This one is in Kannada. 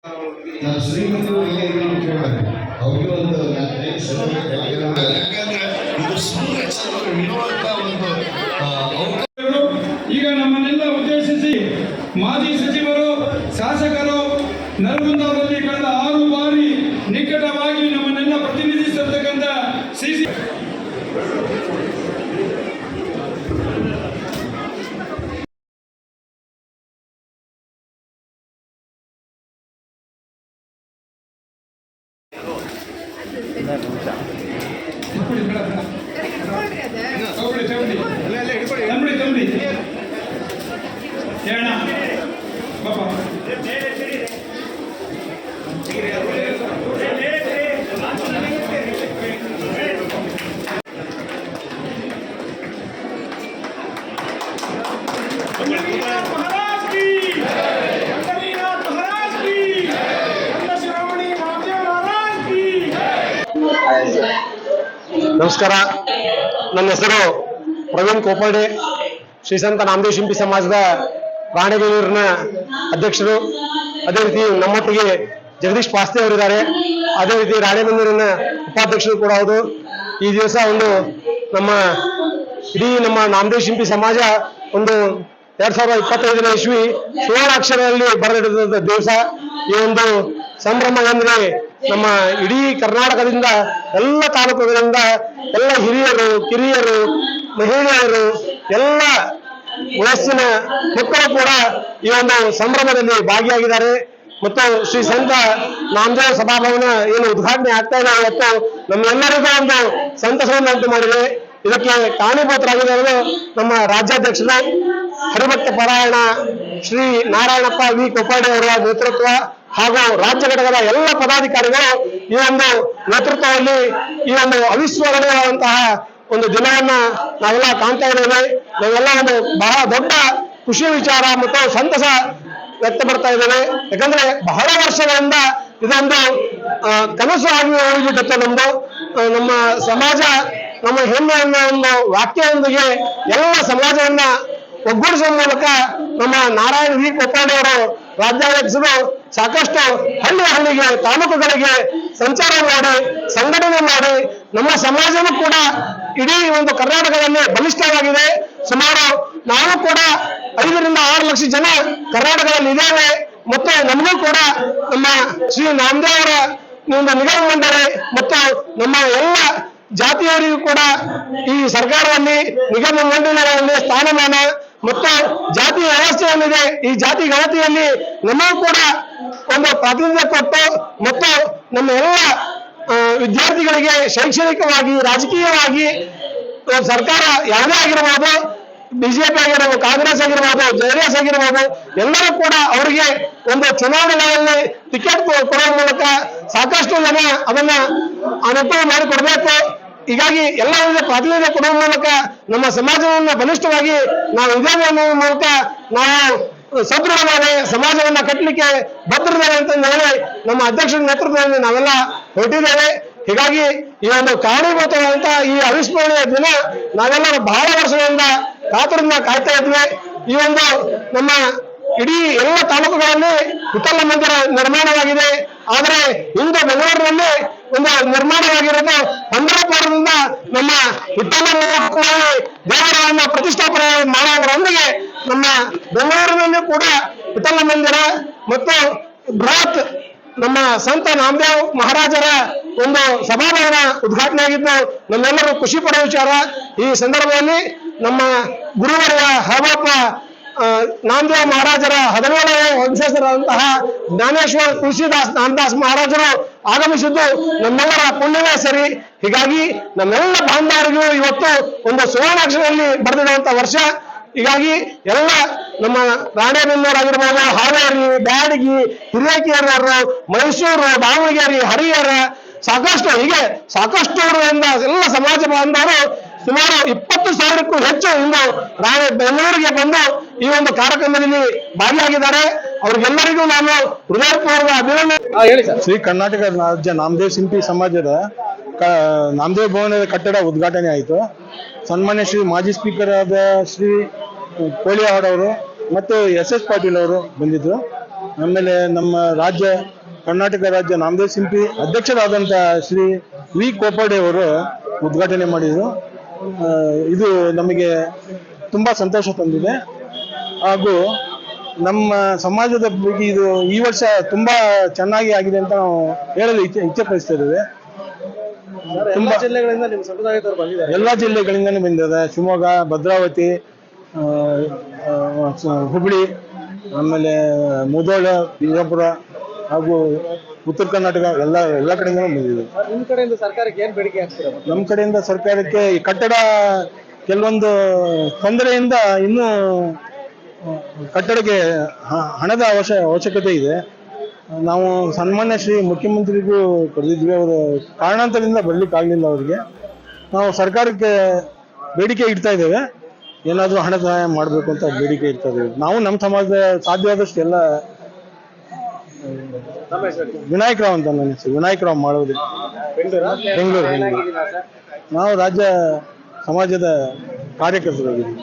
ನಾನು ಶ್ರೀಮಂತರು ಕೇಳಿದ್ದಾರೆ ಅವ್ರಿಗೆ ಒಂದು ಇದು ಸುಮ್ಮನೆ ಇರುವಂತ ಒಂದು ಈಗ ನಮ್ಮನ್ನೆಲ್ಲ ಉದ್ದೇಶಿಸಿ ಮಾಜಿ ಸಚಿವರು ಶಾಸಕರು ನರಗುಂದದಲ್ಲಿ ಕಳೆದ 6 ಬಾರಿ ನಿಕಟವಾಗಿ ನಮ್ಮನ್ನೆಲ್ಲ ಪ್ರತಿನಿಧಿಸಿರ್ತಕ್ಕಂಥ ಸಿಸಿ ನಮಸ್ಕಾರ. ನನ್ನ ಹೆಸರು ಪ್ರವೀಣ್ ಕೋಪರ್ಡೆ, ಶ್ರೀ ಸಂತ ನಾಮದೇವ ಶಿಂಪಿ ಸಮಾಜದ ರಾಣೆಬೆನ್ನೂರಿನ ಅಧ್ಯಕ್ಷರು. ಅದೇ ರೀತಿ ನಮ್ಮೊಟ್ಟಿಗೆ ಜಗದೀಶ್ ಪಾಸ್ತೆ ಅವರಿದ್ದಾರೆ. ಅದೇ ರೀತಿ ರಾಣೆಬೆನ್ನೂರಿನ ಉಪಾಧ್ಯಕ್ಷರು ಕೂಡ ಹೌದು. ಈ ದಿವಸ ಒಂದು ನಮ್ಮ ನಾಮದೇವ ಶಿಂಪಿ ಸಮಾಜ ಒಂದು 2025ನೇ ಇಸ್ವಿ ಸುವರ್ಣಾಕ್ಷರದಲ್ಲಿ ಬರೆದಿಡಿದಂತ ದಿವಸ. ಈ ಒಂದು ಸಂಭ್ರಮ ಅಂದ್ರೆ ನಮ್ಮ ಇಡೀ ಕರ್ನಾಟಕದಿಂದ ಎಲ್ಲ ತಾಲೂಕುಗಳಿಂದ ಎಲ್ಲ ಹಿರಿಯರು, ಕಿರಿಯರು, ಮಹಿಳೆಯರು, ಎಲ್ಲ ವಯಸ್ಸಿನ ಮಕ್ಕಳು ಕೂಡ ಈ ಒಂದು ಸಂಭ್ರಮದಲ್ಲಿ ಭಾಗಿಯಾಗಿದ್ದಾರೆ. ಮತ್ತು ಶ್ರೀ ಸಂತ ನಾಮದೇವ ಸಭಾಭವನ ಏನು ಉದ್ಘಾಟನೆ ಆಗ್ತಾ ಇದೆ ಇವತ್ತು ನಮ್ಮೆಲ್ಲರಿಗೂ ಒಂದು ಸಂತಸವನ್ನು ಉಂಟು ಮಾಡಿದೆ. ಇದಕ್ಕೆ ಕಾರಣೀಭೂತರಾಗಿದ್ದಾರೆ ನಮ್ಮ ರಾಜ್ಯಾಧ್ಯಕ್ಷರು ಹರಿಭಕ್ತ ಪರಾಯಣ ಶ್ರೀ ನಾರಾಯಣಪ್ಪ ವಿ ಕೊಪ್ಪಾಡಿ ಅವರ ನೇತೃತ್ವ ಹಾಗೂ ರಾಜ್ಯ ಘಟಕದ ಎಲ್ಲ ಪದಾಧಿಕಾರಿಗಳು ಈ ಒಂದು ನೇತೃತ್ವದಲ್ಲಿ ಈ ಒಂದು ಅವಿಸ್ಮರಣೀಯವಾದಂತಹ ಒಂದು ದಿನವನ್ನ ನಾವೆಲ್ಲ ಕಾಣ್ತಾ ಇದ್ದೇವೆ. ನಾವೆಲ್ಲ ಒಂದು ಬಹಳ ದೊಡ್ಡ ಖುಷಿ ವಿಚಾರ ಮತ್ತು ಸಂತಸ ವ್ಯಕ್ತಪಡ್ತಾ ಇದ್ದೇವೆ. ಯಾಕಂದ್ರೆ ಬಹಳ ವರ್ಷಗಳಿಂದ ಇದೊಂದು ಕನಸು ಆಗಿ ಹೋಗಿಬಿಟ್ಟಿತ್ತು ನಮ್ದು. ನಮ್ಮ ಸಮಾಜ ನಮ್ಮ ಹೆಣ್ಣು ಅನ್ನೋ ಒಂದು ವಾಕ್ಯದೊಂದಿಗೆ ಎಲ್ಲ ಸಮಾಜವನ್ನ ಒಗ್ಗೂಡಿಸುವ ಮೂಲಕ ನಮ್ಮ ನಾರಾಯಣ ವಿ ಕೊಪ್ಪಾಡಿ ಅವರು ರಾಜ್ಯಾಧ್ಯಕ್ಷರು ಸಾಕಷ್ಟು ಹಳ್ಳಿಗೆ ತಾಲೂಕುಗಳಿಗೆ ಸಂಚಾರ ಮಾಡಿ ಸಂಘಟನೆ ಮಾಡಿ ನಮ್ಮ ಸಮಾಜವೂ ಕೂಡ ಇಡೀ ಒಂದು ಕರ್ನಾಟಕದಲ್ಲಿ ಬಲಿಷ್ಠವಾಗಿದೆ. ಸುಮಾರು ನಾವು ಕೂಡ 5 ರಿಂದ 6 ಲಕ್ಷ ಜನ ಕರ್ನಾಟಕದಲ್ಲಿ ಇದ್ದೇವೆ. ಮತ್ತು ನಮಗೂ ಕೂಡ ನಮ್ಮ ಶ್ರೀ ನಾಮದೇವ್ ಅವರ ಒಂದು ನಿಗಮ ಮಂಡಳಿ ಮತ್ತು ನಮ್ಮ ಎಲ್ಲ ಜಾತಿಯವರಿಗೂ ಕೂಡ ಈ ಸರ್ಕಾರದಲ್ಲಿ ನಿಗಮ ಮಂಡಳಿಗಳಲ್ಲಿ ಸ್ಥಾನಮಾನ ಮತ್ತು ಜಾತಿ ವ್ಯವಸ್ಥೆ ಏನಿದೆ ಈ ಜಾತಿ ಗಣತಿಯಲ್ಲಿ ನಮಗೂ ಕೂಡ ಒಂದು ಪ್ರಾತಿನಿಧ್ಯ ಕೊಟ್ಟು ಮತ್ತು ನಮ್ಮ ಎಲ್ಲ ವಿದ್ಯಾರ್ಥಿಗಳಿಗೆ ಶೈಕ್ಷಣಿಕವಾಗಿ, ರಾಜಕೀಯವಾಗಿ ಸರ್ಕಾರ ಯಾವುದೇ ಆಗಿರಬಹುದು, ಬಿಜೆಪಿ ಆಗಿರ್ಬೋದು, ಕಾಂಗ್ರೆಸ್ ಆಗಿರ್ಬೋದು, ಜೆಡಿಎಸ್ ಆಗಿರ್ಬೋದು, ಎಲ್ಲರೂ ಕೂಡ ಅವರಿಗೆ ಒಂದು ಚುನಾವಣೆಗಳಲ್ಲಿ ಟಿಕೆಟ್ ಕೊಡುವ ಮೂಲಕ ಸಾಕಷ್ಟು ಜನ ಅದನ್ನ ಅನುಕೂಲ ಮಾಡಿಕೊಡ್ಬೇಕು. ಹೀಗಾಗಿ ಎಲ್ಲರಿಗೂ ಪ್ರಾತಿನಿಧ್ಯ ಕೊಡುವ ಮೂಲಕ ನಮ್ಮ ಸಮಾಜವನ್ನ ಬಲಿಷ್ಠವಾಗಿ ನಾವು ಇದ್ದೇವೆ ಅನ್ನೋ ಮೂಲಕ ನಾವು ಸದೃಢವಾಗಿ ಸಮಾಜವನ್ನ ಕಟ್ಟಲಿಕ್ಕೆ ಬದ್ಧರಿದ್ದೇವೆ ಅಂತ ಹೇಳಿ ನಮ್ಮ ಅಧ್ಯಕ್ಷರ ನೇತೃತ್ವದಲ್ಲಿ ನಾವೆಲ್ಲ ಹೊರಟಿದ್ದೇವೆ. ಹೀಗಾಗಿ ಈ ಒಂದು ಕಾರಣೀಭೂತವಾದಂತ ಈ ಅವಿಸ್ಮರಣೀಯ ದಿನ ನಾವೆಲ್ಲರೂ ಬಹಳ ವರ್ಷಗಳಿಂದ ಕಾತುರದಿಂದ ಕಾಯ್ತಾ ಇದ್ವಿ. ಈ ಒಂದು ನಮ್ಮ ಇಡೀ ಎಲ್ಲ ತಾಲೂಕುಗಳಲ್ಲಿ ವಿಠಲ ಮಂದಿರ ನಿರ್ಮಾಣವಾಗಿದೆ. ಆದರೆ ಇಂದು ಬೆಂಗಳೂರಿನಲ್ಲಿ ಒಂದು ನಿರ್ಮಾಣವಾಗಿರೋದು 15 ನಮ್ಮ ವಿಠಲ ದೇವರನ್ನ ಪ್ರತಿಷ್ಠಾಪನೆ ಮಾಡೋದರೊಂದಿಗೆ ನಮ್ಮ ಬೆಂಗಳೂರಿನಲ್ಲಿ ಕೂಡ ವಿಠಲ ಮಂದಿರ ಮತ್ತು ಬೃಹತ್ ನಮ್ಮ ಸಂತ ನಾಮದೇವ್ ಮಹಾರಾಜರ ಒಂದು ಸಭಾಭವನ ಉದ್ಘಾಟನೆ ಆಗಿದ್ದು ನಮ್ಮೆಲ್ಲರೂ ಖುಷಿ ಪಡುವ ವಿಚಾರ. ಈ ಸಂದರ್ಭದಲ್ಲಿ ನಮ್ಮ ಗುರುವರ್ಯ ಹರಬಪ್ಪ ನಾಮದೇವ್ ಮಹಾರಾಜರ 17ನೇ ವಂಶಸ್ಥರಾದಂತಹ ಜ್ಞಾನೇಶ್ವರ ತುಳಸಿದಾಸ್ ನಾಮದಾಸ್ ಮಹಾರಾಜರು ಆಗಮಿಸಿದ್ದು ನಮ್ಮೆಲ್ಲರ ಪುಣ್ಯವೇ ಸರಿ. ಹೀಗಾಗಿ ನಮ್ಮೆಲ್ಲ ಬಾಂಧವರಿಗೂ ಇವತ್ತು ಒಂದು ಸುವರ್ಣಾಕ್ಷರದಲ್ಲಿ ಬರೆದಿರುವಂತ ವರ್ಷ. ಹೀಗಾಗಿ ಎಲ್ಲ ನಮ್ಮ ರಾಣೆಬೆನ್ನೂರಾಗಿರ್ಬೋದು, ಹಾವೇರಿ, ಬ್ಯಾಡಗಿ, ಹಿರೇಕೆರೂರು, ಮೈಸೂರು, ದಾವಣಗೆರೆ, ಹರಿಹರ, ಸಾಕಷ್ಟು ಹೀಗೆ ಸಾಕಷ್ಟು ಎಲ್ಲ ಸಮಾಜ ಬಾಂಧವರು ಸುಮಾರು 20,000ಕ್ಕೂ ಹೆಚ್ಚು ಇಂದು ಬೆಂಗಳೂರಿಗೆ ಬಂದು ಈ ಒಂದು ಕಾರ್ಯಕ್ರಮದಲ್ಲಿ ಭಾಗಿಯಾಗಿದ್ದಾರೆ. ಅವ್ರಿಗೆಲ್ಲರಿಗೂ ನಾನು ಹೃದಯಪೂರ್ವಕ ಅಭಿನಂದನೆ. ಶ್ರೀ ಕರ್ನಾಟಕ ರಾಜ್ಯ ನಾಮದೇವ್ ಶಿಂಪಿ ಸಮಾಜದ ನಾಮದೇವ್ ಭವನದ ಕಟ್ಟಡ ಉದ್ಘಾಟನೆ ಆಯಿತು. ಸನ್ಮಾನ್ಯ ಶ್ರೀ ಮಾಜಿ ಸ್ಪೀಕರ್ ಆದ ಶ್ರೀ ಕೋಳಿಯಾಡ್ ಅವರು ಮತ್ತು ಎಸ್ ಎಸ್ ಪಾಟೀಲ್ ಅವರು ಬಂದಿದ್ರು. ಆಮೇಲೆ ನಮ್ಮ ರಾಜ್ಯ ಕರ್ನಾಟಕ ರಾಜ್ಯ ನಾಮದೇವ್ ಸಿಂಪಿ ಅಧ್ಯಕ್ಷರಾದಂಥ ಶ್ರೀ ವಿ ಕೋಪಡೆ ಅವರು ಉದ್ಘಾಟನೆ ಮಾಡಿದರು. ಇದು ನಮಗೆ ತುಂಬ ಸಂತೋಷ ತಂದಿದೆ. ಹಾಗೂ ನಮ್ಮ ಸಮಾಜದ ಬಗ್ಗೆ ಇದು ಈ ವರ್ಷ ತುಂಬ ಚೆನ್ನಾಗಿ ಆಗಿದೆ ಅಂತ ನಾವು ಹೇಳಲು ಇಚ್ಛೆ ಪಡಿಸ್ತಾ ಇದ್ದೇವೆ. ತುಂಬಾ ಜಿಲ್ಲೆಗಳಿಂದ ನಿಮ್ಮ ಸಮುದಾಯದವರು ಬಂದಿದ್ದಾರೆ. ಎಲ್ಲ ಜಿಲ್ಲೆಗಳಿಂದಲೂ ಬಂದಿದೆ. ಶಿವಮೊಗ್ಗ, ಭದ್ರಾವತಿ, ಹುಬ್ಬಳ್ಳಿ, ಆಮೇಲೆ ಮುಧೋಳ, ಬಿಜಾಪುರ ಹಾಗೂ ಉತ್ತರ ಕರ್ನಾಟಕ ಎಲ್ಲ ಕಡೆಯಿಂದಲೂ ಬಂದಿದೆ. ನಿಮ್ಮ ಕಡೆಯಿಂದ ಸರ್ಕಾರಕ್ಕೆ ಏನು ಬೇಡಿಕೆ ಆಗ್ತೀರಾ? ನಮ್ಮ ಕಡೆಯಿಂದ ಸರ್ಕಾರಕ್ಕೆ ಈ ಕಟ್ಟಡ ಕೆಲವೊಂದು ತೊಂದರೆಯಿಂದ ಇನ್ನೂ ಕಟ್ಟಡಕ್ಕೆ ಹಣದ ಅವಶ್ಯಕತೆ ಇದೆ. ನಾವು ಸನ್ಮಾನ್ಯ ಶ್ರೀ ಮುಖ್ಯಮಂತ್ರಿಗೂ ಕರೆದಿದ್ವಿ. ಅವರು ಕಾರಣಾಂತರದಿಂದ ಬರ್ಲಿಕ್ಕೆ ಆಗಲಿಲ್ಲ. ಅವರಿಗೆ ನಾವು ಸರ್ಕಾರಕ್ಕೆ ಬೇಡಿಕೆ ಇಡ್ತಾ ಇದ್ದೇವೆ, ಏನಾದರೂ ಹಣ ಸಹಾಯ ಮಾಡಬೇಕು ಅಂತ ಬೇಡಿಕೆ ಇಡ್ತಾ ಇದ್ದೇವೆ. ನಾವು ನಮ್ಮ ಸಮಾಜದ ಸಾಧ್ಯವಾದಷ್ಟು ಎಲ್ಲ ವಿನಾಯಕರಾವ್ ಅಂತ ನನ್ನ ಹೆಸರು ವಿನಾಯಕರಾವ್ ಮಾಡೋದು, ಬೆಂಗಳೂರು. ನಾವು ರಾಜ್ಯ ಸಮಾಜದ ಕಾರ್ಯಕರ್ತರಾಗಿದ್ದೀವಿ.